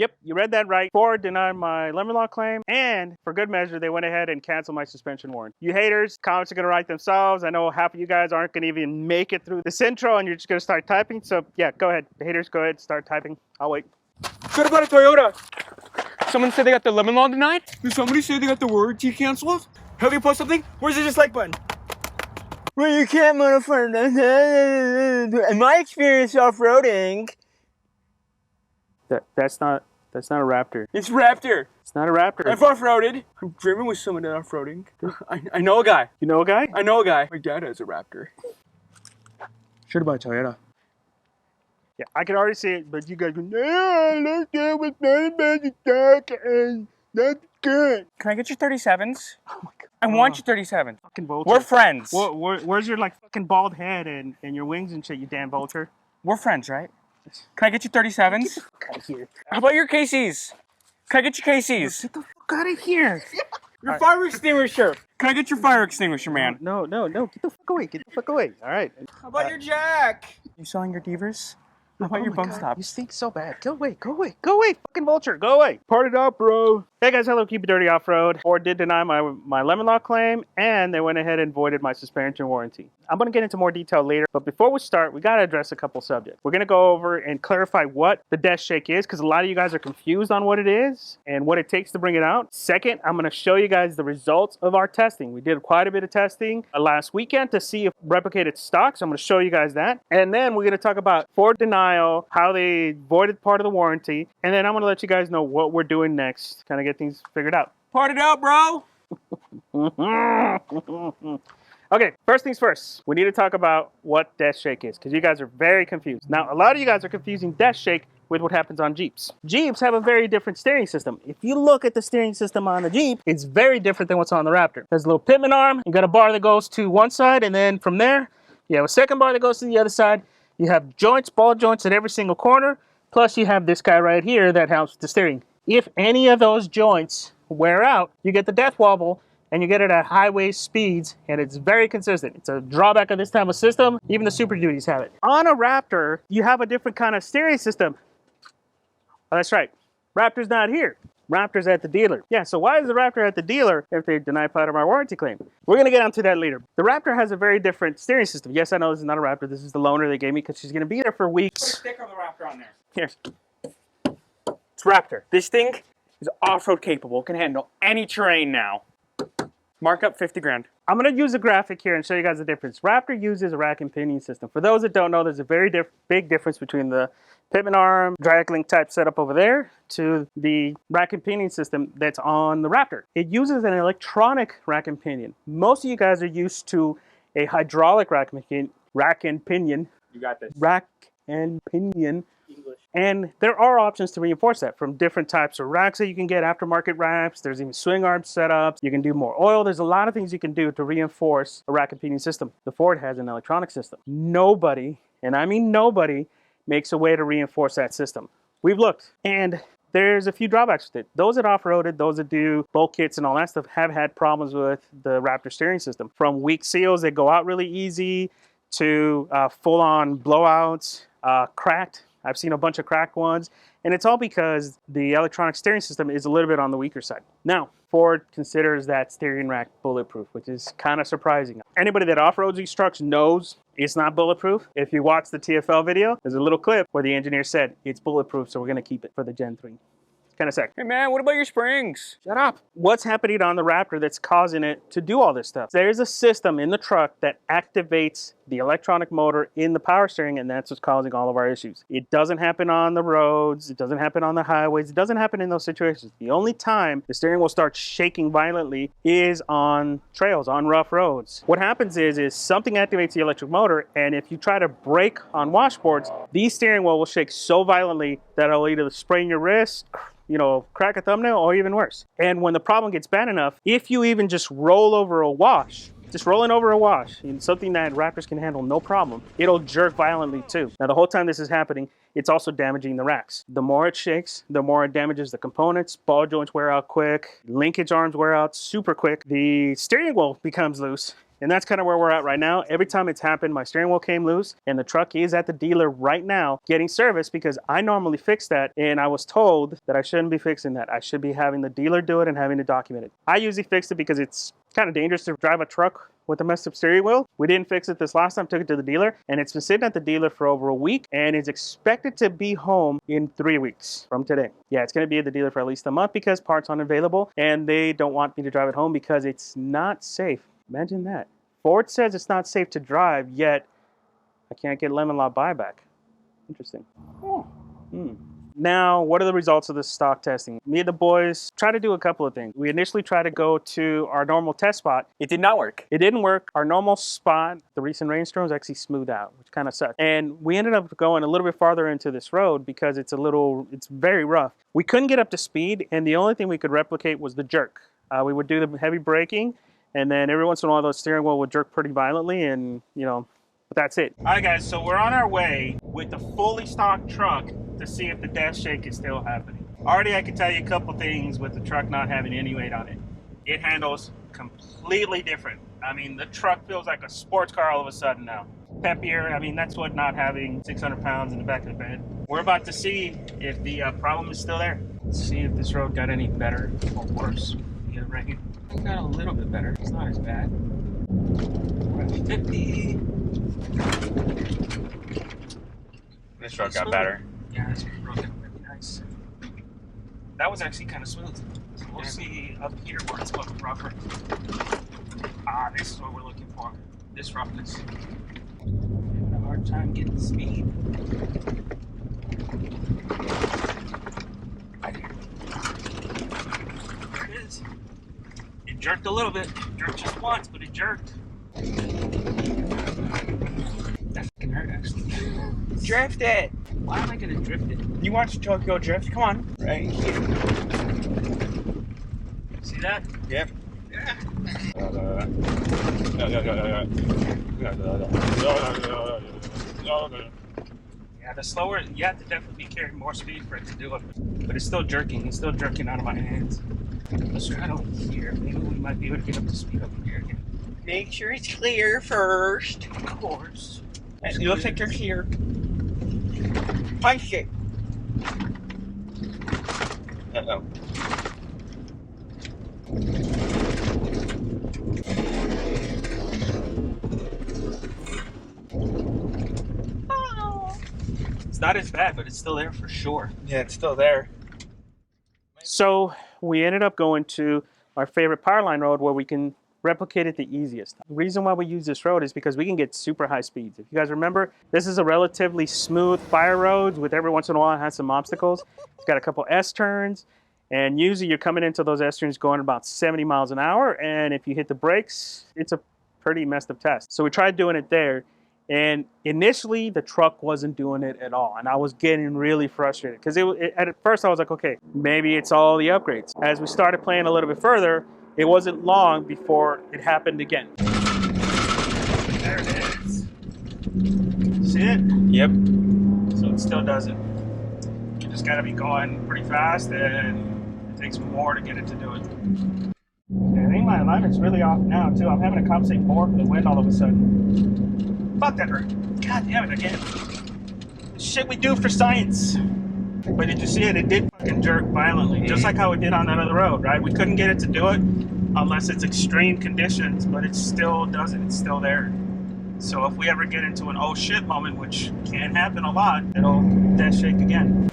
Yep, you read that right. Ford denied my lemon law claim, and for good measure, they went ahead and canceled my suspension warrant. You haters, comments are gonna write themselves. I know half of you guys aren't gonna even make it through this intro, and you're just gonna start typing. So yeah, go ahead, the haters, go ahead, start typing. I'll wait. What about a Toyota? Someone said they got the lemon law denied? Did somebody say they got the warranty canceled? Have you posted something? Where's the dislike button? Well, you can't modify in my experience off-roading. That's not a Raptor. It's Raptor. It's not a Raptor. I've off-roaded. I'm dreaming with someone that off-roading. I know a guy. You know a guy? I know a guy. My dad has a Raptor. Should have bought a Toyota. Yeah, I can already see it, but you guys go, no, I looked at it with magic dark and that's good. Can I get your 37s? Oh my god. I want your 37s. Fucking vulture. We're friends. Where's your like fucking bald head and your wings and shit, you damn vulture? We're friends, right? Can I get your 37s? Get out of here. How about your KCs? Can I get your KCs? Get the fuck out of here. Your fire extinguisher. Can I get your fire extinguisher, man? No. Get the fuck away. Get the fuck away. All right. How about your jack? You selling your Devers? How about your my bump God, stops? You stink so bad. Go away. Fucking vulture. Go away. Part it out, bro. Hey guys, hello, Keep It Dirty Off-Road. Ford did deny my lemon law claim, and they went ahead and voided my suspension warranty. I'm going to get into more detail later, but before we start, we got to address a couple subjects. We're going to go over and clarify what the desk shake is, because a lot of you guys are confused on what it is and what it takes to bring it out. Second, I'm going to show you guys the results of our testing. We did quite a bit of testing last weekend to see if replicated stock, so I'm going to show you guys that. And then we're going to talk about Ford denial, how they voided part of the warranty, and then I'm going to let you guys know what we're doing next, kind of get things figured out. Part it out, bro. Okay, first things first, we need to talk about what desk shake is, because you guys are very confused. Now, a lot of you guys are confusing desk shake with what happens on Jeeps. Jeeps have a very different steering system. If you look at the steering system on the Jeep, it's very different than what's on the Raptor. There's a little pitman arm, you got a bar that goes to one side, and then from there, you have a second bar that goes to the other side. You have joints, ball joints at every single corner, plus you have this guy right here that helps with the steering. If any of those joints wear out, you get the death wobble, and you get it at highway speeds, and it's very consistent. It's a drawback of this type of system. Even the Super Duties have it. On a Raptor, you have a different kind of steering system. Oh, that's right. Raptor's not here. Raptor's at the dealer. Yeah, so why is the Raptor at the dealer if they deny part of our warranty claim? We're going to get onto that later. The Raptor has a very different steering system. Yes, I know this is not a Raptor. This is the loaner they gave me because she's going to be there for weeks. Put a sticker of the Raptor on there. Here. It's Raptor. This thing is off-road capable. Can handle any terrain now. Mark up 50 grand. I'm going to use a graphic here and show you guys the difference. Raptor uses a rack and pinion system. For those that don't know, there's a very big difference between the pitman arm, drag link type setup over there to the rack and pinion system that's on the Raptor. It uses an electronic rack and pinion. Most of you guys are used to a hydraulic rack and pinion. You got this. Rack and pinion. English. And there are options to reinforce that from different types of racks that you can get, aftermarket racks. There's even swing arm setups. You can do more oil. There's a lot of things you can do to reinforce a rack and pinion system. The Ford has an electronic system. Nobody, and I mean nobody, makes a way to reinforce that system. We've looked, and there's a few drawbacks with it. Those that off-roaded, those that do bulk kits and all that stuff have had problems with the Raptor steering system. From weak seals that go out really easy to full-on blowouts, cracked. I've seen a bunch of cracked ones, and it's all because the electronic steering system is a little bit on the weaker side. Now, Ford considers that steering rack bulletproof, which is kind of surprising. Anybody that off-roads these trucks knows it's not bulletproof. If you watch the TFL video, there's a little clip where the engineer said it's bulletproof, so we're going to keep it for the Gen 3. Kind of sick. Hey man, what about your springs? Shut up. What's happening on the Raptor that's causing it to do all this stuff? There's a system in the truck that activates the electronic motor in the power steering, and that's what's causing all of our issues. It doesn't happen on the roads. It doesn't happen on the highways. It doesn't happen in those situations. The only time the steering will start shaking violently is on trails, on rough roads. What happens is something activates the electric motor, and if you try to brake on washboards, the steering wheel will shake so violently that it'll either sprain your wrist, crack a thumbnail, or even worse. And when the problem gets bad enough, if you even just roll over a wash, just rolling over a wash, something that Raptors can handle no problem, it'll jerk violently too. Now, the whole time this is happening, it's also damaging the racks. The more it shakes, the more it damages the components. Ball joints wear out quick. Linkage arms wear out super quick. The steering wheel becomes loose. And that's kind of where we're at right now. Every time it's happened, my steering wheel came loose and the truck is at the dealer right now getting service because I normally fix that. And I was told that I shouldn't be fixing that. I should be having the dealer do it and having it documented. I usually fix it because it's kind of dangerous to drive a truck with a messed up steering wheel. We didn't fix it this last time, took it to the dealer, and it's been sitting at the dealer for over a week and is expected to be home in 3 weeks from today. Yeah, it's going to be at the dealer for at least a month because parts aren't available and they don't want me to drive it home because it's not safe. Imagine that. Ford says it's not safe to drive, yet I can't get lemon law buyback. Interesting. Now, what are the results of this stock testing? Me and the boys try to do a couple of things. We initially tried to go to our normal test spot. It did not work. It didn't work. Our normal spot, the recent rainstorms, actually smoothed out, which kind of sucked. And we ended up going a little bit farther into this road because it's very rough. We couldn't get up to speed, and the only thing we could replicate was the jerk. We would do the heavy braking, and then every once in a while, the steering wheel would jerk pretty violently, and, but that's it. All right, guys, so we're on our way with the fully stocked truck to see if the dash shake is still happening. Already, I can tell you a couple things with the truck not having any weight on it. It handles completely different. I mean, the truck feels like a sports car all of a sudden now. Peppier, I mean, that's what not having 600 pounds in the back of the bed. We're about to see if the problem is still there. Let's see if this road got any better or worse. Yeah, right here. It got a little bit better. It's not as bad. We're at 50. This truck got better. Yeah, this road got really nice. That was actually kind of smooth. So we'll see up here where it's a little rougher. This is what we're looking for. This roughness. Having a hard time getting the speed. Right here. There it is. It jerked a little bit. It jerked just once, but it jerked. That fucking hurt, actually. Drift it. Why am I gonna drift it? You want your truck to go drift? Come on. Right here. See that? Yep. Yeah. Yeah, the slower, you have to definitely be carrying more speed for it to do it. But it's still jerking. It's still jerking out of my hands. Let's try it over here. Maybe we might be able to get up to speed over here again. Make sure it's clear first. Of course. It looks like you're clear. Punch it. Uh-oh. It's not as bad, but it's still there for sure. Yeah, it's still there. So we ended up going to our favorite Powerline road where we can replicate it the easiest. The reason why we use this road is because we can get super high speeds. If you guys remember, this is a relatively smooth fire road with every once in a while it has some obstacles. It's got a couple S-turns, and usually you're coming into those S-turns going about 70 miles an hour, and if you hit the brakes, it's a pretty messed up test. So we tried doing it there, and initially the truck wasn't doing it at all, and I was getting really frustrated because at first I was like, okay, maybe it's all the upgrades. As we started playing a little bit further, it wasn't long before it happened again. There it is. See it? Yep. So it still does it. You just gotta be going pretty fast, and it takes more to get it to do it. I think my alignment's really off now too. I'm having to compensate more for the wind all of a sudden. Fuck that hurt. God damn it again. Shit we do for science. But did you see it? It did fucking jerk violently, just like how it did on that other road, right? We couldn't get it to do it unless it's extreme conditions, but it still does it. It's still there. So if we ever get into an oh shit moment, which can happen a lot, it'll dash shake again.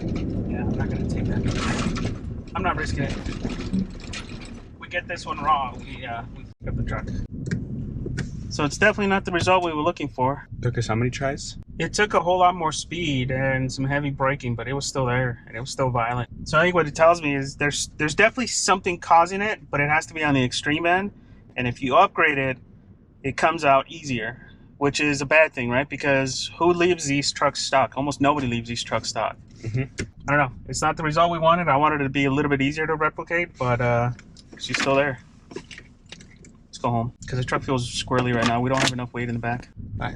Yeah, I'm not gonna take that. I'm not risking it. If we get this one wrong, we pick up the truck. So it's definitely not the result we were looking for. Took us how many tries? It took a whole lot more speed and some heavy braking, but it was still there and it was still violent. So I think what it tells me is there's definitely something causing it, but it has to be on the extreme end. And if you upgrade it, it comes out easier, which is a bad thing, right? Because who leaves these trucks stock? Almost nobody leaves these trucks stock. I don't know. It's not the result we wanted. I wanted it to be a little bit easier to replicate, but she's still there. Let's go home because the truck feels squirrely right now. We don't have enough weight in the back. Bye.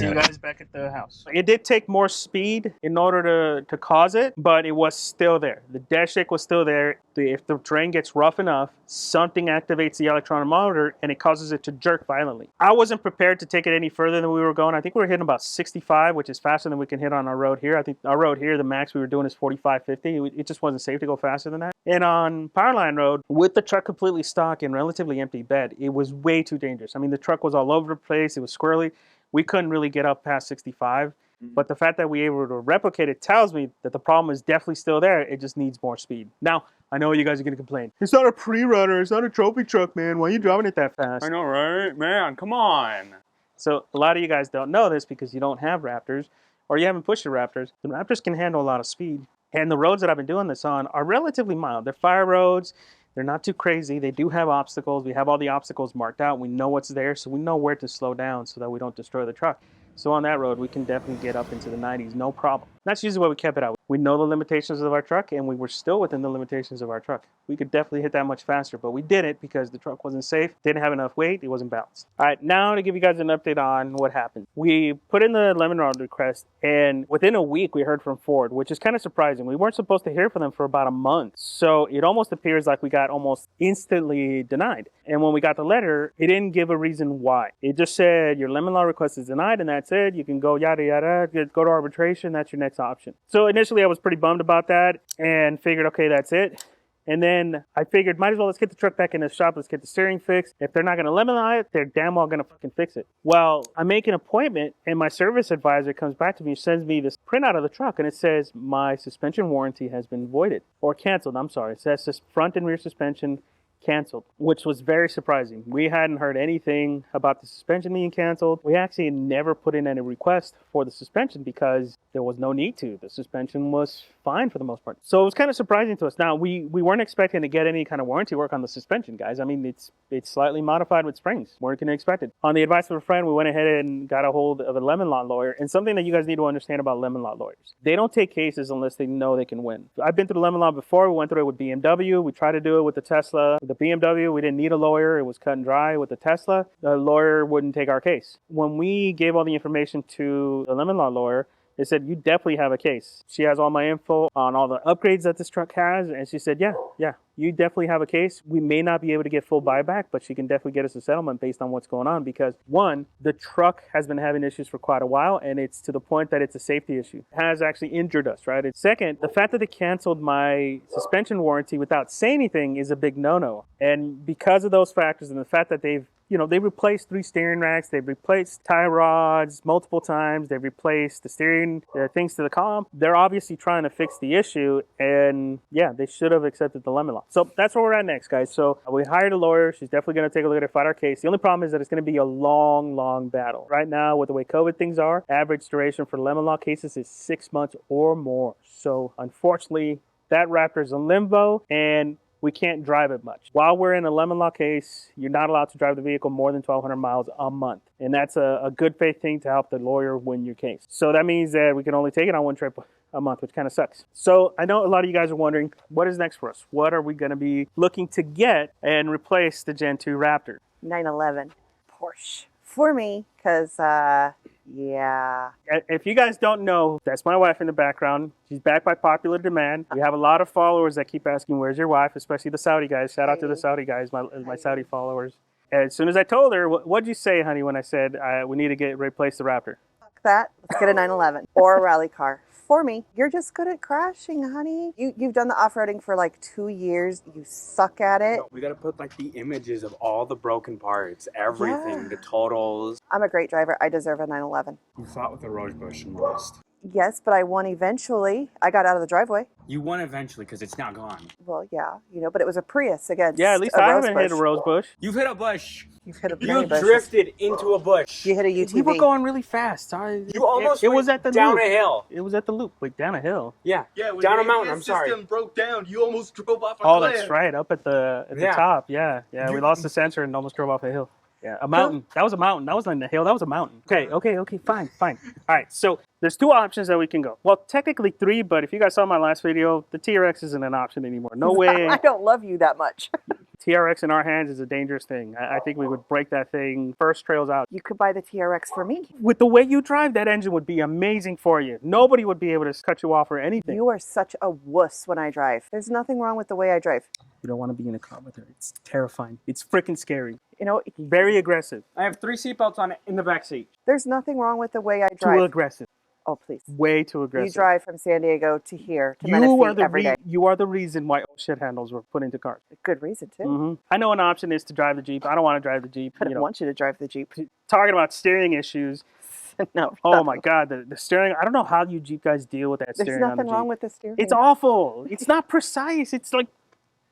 See you guys back at the house. It did take more speed in order to cause it, but it was still there. The dash shake was still there. If the terrain gets rough enough, something activates the electronic motor and it causes it to jerk violently. I wasn't prepared to take it any further than we were going. I think we were hitting about 65, which is faster than we can hit on our road here. I think our road here, the max we were doing is 45, 50. It just wasn't safe to go faster than that. And on Powerline Road, with the truck completely stock and relatively empty bed, it was way too dangerous. I mean, the truck was all over the place. It was squirrely. We couldn't really get up past 65. But the fact that we were able to replicate it tells me that the problem is definitely still there. It just needs more speed. Now, I know you guys are going to complain. It's not a pre-runner. It's not a trophy truck, man. Why are you driving it that fast? I know, right? Man, come on. So a lot of you guys don't know this because you don't have Raptors or you haven't pushed your Raptors. The Raptors can handle a lot of speed. And the roads that I've been doing this on are relatively mild. They're fire roads. They're not too crazy. They do have obstacles. We have all the obstacles marked out. We know what's there, so we know where to slow down so that we don't destroy the truck. So on that road, we can definitely get up into the 90s, no problem. That's usually why we kept it out. We know the limitations of our truck, and we were still within the limitations of our truck. We could definitely hit that much faster, but we didn't because the truck wasn't safe, didn't have enough weight, it wasn't balanced. All right, now to give you guys an update on what happened. We put in the lemon rod request, and within a week, we heard from Ford, which is kind of surprising. We weren't supposed to hear from them for about a month, so it almost appears like we got almost instantly denied. And when we got the letter, it didn't give a reason why. It just said, your lemon law request is denied, and that's it. You can go yada yada, go to arbitration, that's your next option. So initially I was pretty bummed about that and figured, okay, that's it. And then I figured, might as well let's get the truck back in the shop, let's get the steering fixed. If they're not gonna lemon law it, they're damn well gonna fucking fix it. Well, I make an appointment and my service advisor comes back to me and sends me this printout of the truck and it says, my suspension warranty has been voided or canceled, I'm sorry. It says this front and rear suspension canceled, which was very surprising. We hadn't heard anything about the suspension being canceled. We actually never put in any request for the suspension because there was no need to. The suspension was fine for the most part. So it was kind of surprising to us. Now, we weren't expecting to get any kind of warranty work on the suspension, guys. I mean, it's slightly modified with springs. Weren't going to expect it. On the advice of a friend, we went ahead and got a hold of a lemon law lawyer. And something that you guys need to understand about lemon law lawyers. They don't take cases unless they know they can win. I've been through the lemon law before. We went through it with BMW. We tried to do it with the Tesla. The BMW, we didn't need a lawyer. It was cut and dry. With the Tesla, the lawyer wouldn't take our case. When we gave all the information to the lemon law lawyer, they said, you definitely have a case. She has all my info on all the upgrades that this truck has. And she said, yeah, you definitely have a case. We may not be able to get full buyback, but she can definitely get us a settlement based on what's going on. Because one, the truck has been having issues for quite a while. And it's to the point that it's a safety issue. It has actually injured us, right? Second, the fact that they canceled my suspension warranty without saying anything is a big no-no. And because of those factors and the fact that they replaced 3 steering racks, they've replaced tie rods multiple times, they've replaced the steering things to the column. They're obviously trying to fix the issue, and yeah, they should have accepted the lemon law. So that's where we're at next, guys. So we hired a lawyer. She's definitely going to take a look at it, fight our case. The only problem is that it's going to be a long, long battle. Right now, with the way COVID things are, average duration for lemon law cases is 6 months or more. So unfortunately, that Raptor's in limbo, and we can't drive it much. While we're in a lemon law case, you're not allowed to drive the vehicle more than 1,200 miles a month. And that's a good faith thing to help the lawyer win your case. So that means that we can only take it on one trip a month, which kind of sucks. So I know a lot of you guys are wondering, what is next for us? What are we going to be looking to get and replace the Gen 2 Raptor? 911 Porsche for me, because yeah. If you guys don't know, that's my wife in the background. She's back by popular demand. We have a lot of followers that keep asking, where's your wife? Especially the Saudi guys. Shout out to the Saudi guys, my Saudi followers. As soon as I told her, what'd you say, honey, when I said we need to replace the Raptor? Fuck that. Let's get a 911 or a rally car. For me, you're just good at crashing, honey. You've done the off-roading for like 2 years. You suck at it. No, we gotta put like the images of all the broken parts, everything, Yeah. the totals. I'm a great driver. I deserve a 911. You fought with the Rosebush and lost. Yes, but I won eventually. I got out of the driveway. You won eventually because it's now gone. Well, yeah, but it was a Prius against Yeah, at least a I haven't hit a Rosebush. rose bush. You've hit a bush. You've hit a You many bushes. drifted into a bush. You hit a UTV. We were going really fast. You almost it was at the down loop. a hill. It was at the loop, like down a hill. Yeah. when Down your a mountain, ABS I'm sorry. system broke down. You almost drove off a Oh, cliff. that's right, up at the Yeah. top. Yeah. We lost the sensor and almost drove off a hill. Yeah, a mountain. That was a mountain. That wasn't a hill. That was a mountain. Okay, fine. All right, so there's 2 options that we can go. Well, technically 3, but if you guys saw my last video, the TRX isn't an option anymore. No way. I don't love you that much. TRX in our hands is a dangerous thing. I think we would break that thing first trails out. You could buy the TRX for me. With the way you drive, that engine would be amazing for you. Nobody would be able to cut you off or anything. You are such a wuss when I drive. There's nothing wrong with the way I drive. You don't want to be in a car with her. It's terrifying. It's freaking scary. You know, Very aggressive. I have 3 seatbelts on it in the back seat. there's nothing wrong with the way I Too drive. aggressive. Oh, please. Way too aggressive. You drive from San Diego to here to You are Menifee the every day. you are the reason why old shit handles were put into cars. Good reason, too. I know an option is to drive the Jeep. I don't want to drive the Jeep. I don't want you to drive the Jeep. Talking about steering issues. No. Oh my God, the steering. I don't know how you Jeep guys deal with that There's steering on the nothing Jeep. wrong with the steering. It's awful. It's not precise. It's like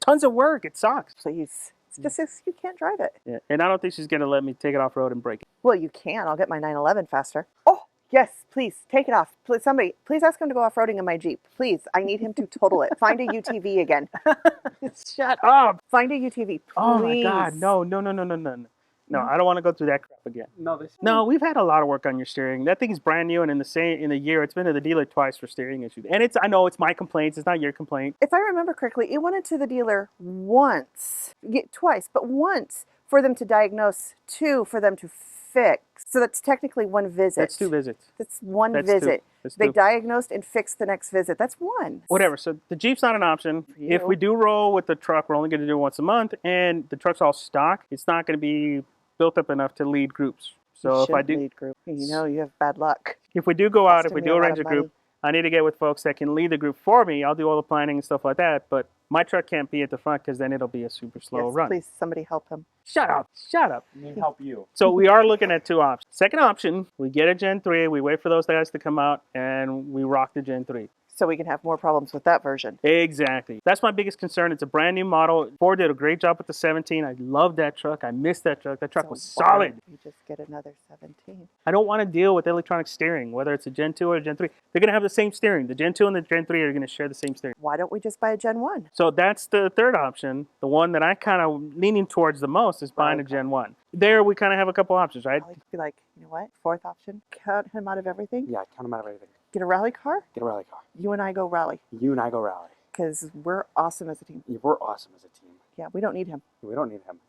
tons of work. It sucks. Please. It's just you can't drive it. Yeah. And I don't think she's gonna let me take it off road and break it. Well, you can. I'll get my 911 faster. Oh, yes, please take it off. Please, somebody, please ask him to go off-roading in my Jeep. Please, I need him to total it. Find a UTV again. Shut up. Find a UTV, please. Oh my God. No. No, I don't want to go through that crap again. No, this. No, we've had a lot of work on your steering. That thing is brand new, and in a year, it's been to the dealer twice for steering issues. And I know it's my complaints. It's not your complaint. If I remember correctly, it went into the dealer once, twice, but once for them to diagnose, 2 for them to fix. So that's technically 1 visit. That's 2 visits. That's one That's visit. 2. That's They 2. diagnosed and fixed the next visit. That's 1. Whatever. So the Jeep's not an option. you. If we do roll with the truck, we're only going to do it once a month, and the truck's all stock. It's not going to be built up enough to lead groups. So if I do, lead group, you know, you have bad luck. if we do go out, if Costing we me do a lot arrange of a group, money. I need to get with folks that can lead the group for me. I'll do all the planning and stuff like that. But my truck can't be at the front because then it'll be a super slow Yes, run. please, somebody help him. Shut up. Shut up. Let me help you. So we are looking at 2 options. Second option, we get a Gen 3, we wait for those guys to come out, and we rock the Gen 3. So we can have more problems with that version. Exactly. That's my biggest concern. It's a brand new model. Ford did a great job with the 17. I love that truck. I miss that truck. That truck So was why solid. don't we just get another 17. I don't want to deal with electronic steering, whether it's a Gen 2 or a Gen 3. They're going to have the same steering. The Gen 2 and the Gen 3 are going to share the same steering. Why don't we just buy a Gen 1? So that's the third option. The one that I kind of leaning towards the most is buying a Okay. Gen 1. There we kind of have a couple options, right? I'll be like, you know what? 4th option, cut him out of everything. Yeah, count them out of everything. Get a rally car. Get a rally car. You and I go rally You and I go rally. because we're awesome as a team. Yeah, we're awesome as a team. Yeah, we don't need him. We don't need him.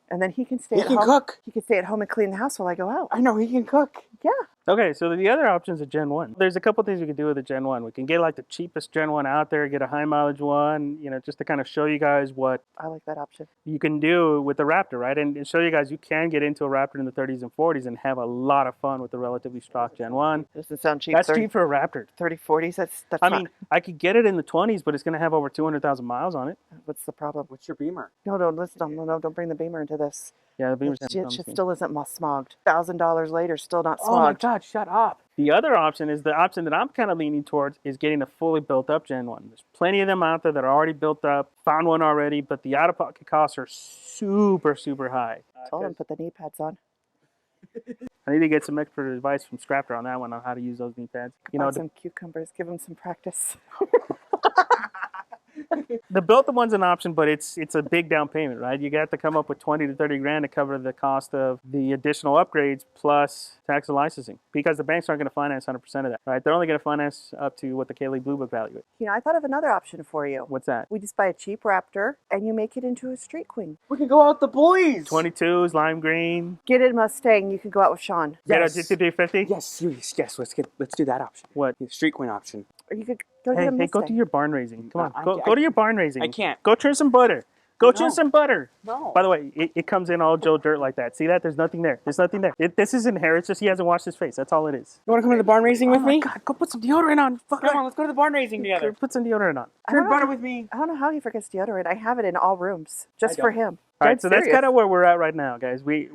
And then he can stay He at can home. cook. He can stay at home and clean the house while I go out. I know he can cook. Yeah. Okay, so the other option is a Gen 1. There's a couple things we can do with a Gen 1. We can get like the cheapest Gen 1 out there, get a high mileage one, just to kind of show you guys what I like that option. you can do with the Raptor, right? And show you guys you can get into a Raptor in the 30s and 40s and have a lot of fun with the relatively stock Gen 1. Doesn't sound cheap. That's 30, cheap for a Raptor. 30, 40s. That's I not- mean, I could get it in the 20s, but it's going to have over 200,000 miles on it. what's the problem? What's your Beamer? No, listen, no, don't bring the Beamer into this. Yeah, the Beamer's It having shit some- still isn't smogged. $1,000 later, still not Oh my smogged. God, shut up. The other option is the option that I'm kind of leaning towards is getting a fully built up Gen 1. There's plenty of them out there that are already built up, found one already, but the out of pocket costs are super, super high. Told him put the knee pads on. I need to get some expert advice from Scrapper on that one on how to use those knee pads. Buy some cucumbers. Give him some practice. The built one's an option, but it's a big down payment, right? You got to come up with 20 to 30 grand to cover the cost of the additional upgrades plus tax and licensing, because the banks aren't going to finance 100% of that, right? They're only going to finance up to what the K-League Blue Book value is. You know, I thought of another option for you. What's that? We just buy a cheap Raptor and you make it into a street queen. We can go out the boys. 22s, lime green. Get a Mustang. You can go out with Sean. Get a Yes. GT350. Yes. Let's do that option. What? The Street Queen option. Or you could go Hey, get a hey, Mustang. go to your barn raising. Come on, I go can't- to your barn raising. I can't. Go trim some butter. Go No. trim some butter. No. By the way, it comes in all Joe Dirt like that. See that? There's nothing there. There's nothing there. This isn't hair. It's just he hasn't washed his face. That's all it is. You want to come to the barn racing with Oh my me? God, go put some deodorant on. Fuck Come on, let's go to the barn racing together. Put some deodorant on. I Turn don't butter know- with me. I don't know how he forgets deodorant. I have it in all rooms just I for don't. him. All right, Dead so that's serious. kind of where we're at right now, guys. We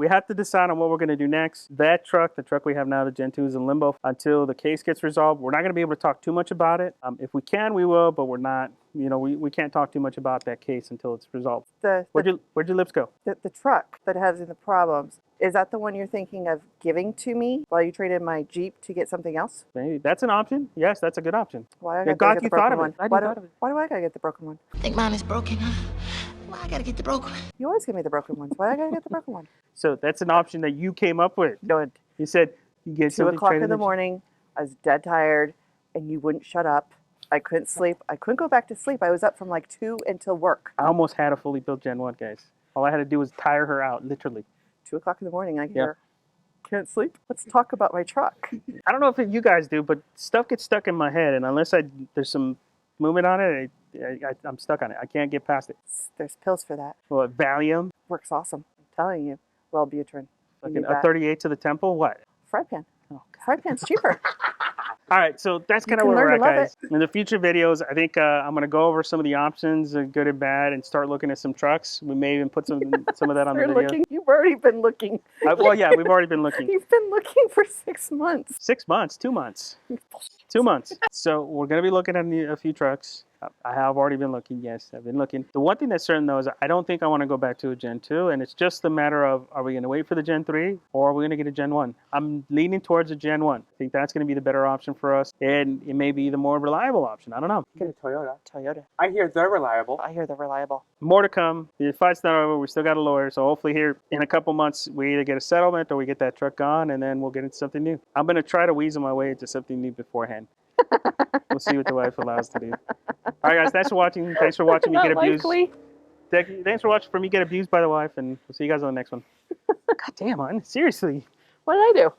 have to decide on what we're going to do next. That truck, the truck we have now, the Gen 2, is in limbo until the case gets resolved. We're not going to be able to talk too much about it. If we can, we will, but we're not. We can't talk too much about that case until it's resolved. Where'd your lips go? The truck that has the problems, is that the one you're thinking of giving to me while you trade in my Jeep to get something else? Maybe that's an option. Yes, that's a good option. Why I Yeah, gotta glad get you the thought broken of it. one? Glad you Why thought of it. why do I gotta get the broken one? Think mine is broken, huh? Why I gotta get the broken one? You always give me the broken ones. Why I gotta get the broken one? So that's an option that you came up with. No, You said you get 2 something o'clock traded in the morning, I was dead tired, and you wouldn't shut up. I couldn't sleep. I couldn't go back to sleep. I was up from like 2 until work. I almost had a fully built Gen 1, guys. All I had to do was tire her out, literally. 2 o'clock in the morning, I hear, can't sleep. Let's talk about my truck. I don't know if you guys do, but stuff gets stuck in my head, and unless there's some movement on it, I'm stuck on it. I can't get past it. There's pills for that. Well, Valium, Works awesome. I'm telling you. Wellbutrin. You fucking need a that. 38 to the temple, what? Fry pan. Oh, Fry pan's cheaper. All right, so that's kind of can where we're learn at, to love guys. In the future videos, I think I'm going to go over some of the options, good and bad, and start looking at some trucks. We may even put some of that on the You're video. looking. You've already been looking. Well, yeah, we've already been looking. You've been looking for 6 months. 6 months, 2 months. 2 months. So we're going to be looking at a few trucks. I have already been looking. Yes, I've been looking. The one thing that's certain, though, is I don't think I want to go back to a Gen 2, and it's just a matter of, are we going to wait for the Gen 3, or are we going to get a Gen 1? I'm leaning towards a Gen 1. I think that's going to be the better option for us, and it may be the more reliable option. I don't know. Get a Toyota. Toyota. I hear they're reliable. I hear they're reliable. More to come. The fight's not over. We still got a lawyer, so hopefully here in a couple months, we either get a settlement or we get that truck gone, and then we'll get into something new. I'm going to try to weasel my way into something new beforehand. We'll see what the wife allows to do. All right, guys. Thanks for watching. Thanks for watching me get abused. Thanks for watching me get abused by the wife, and we'll see you guys on the next one. God damn, man. Seriously. What did I do?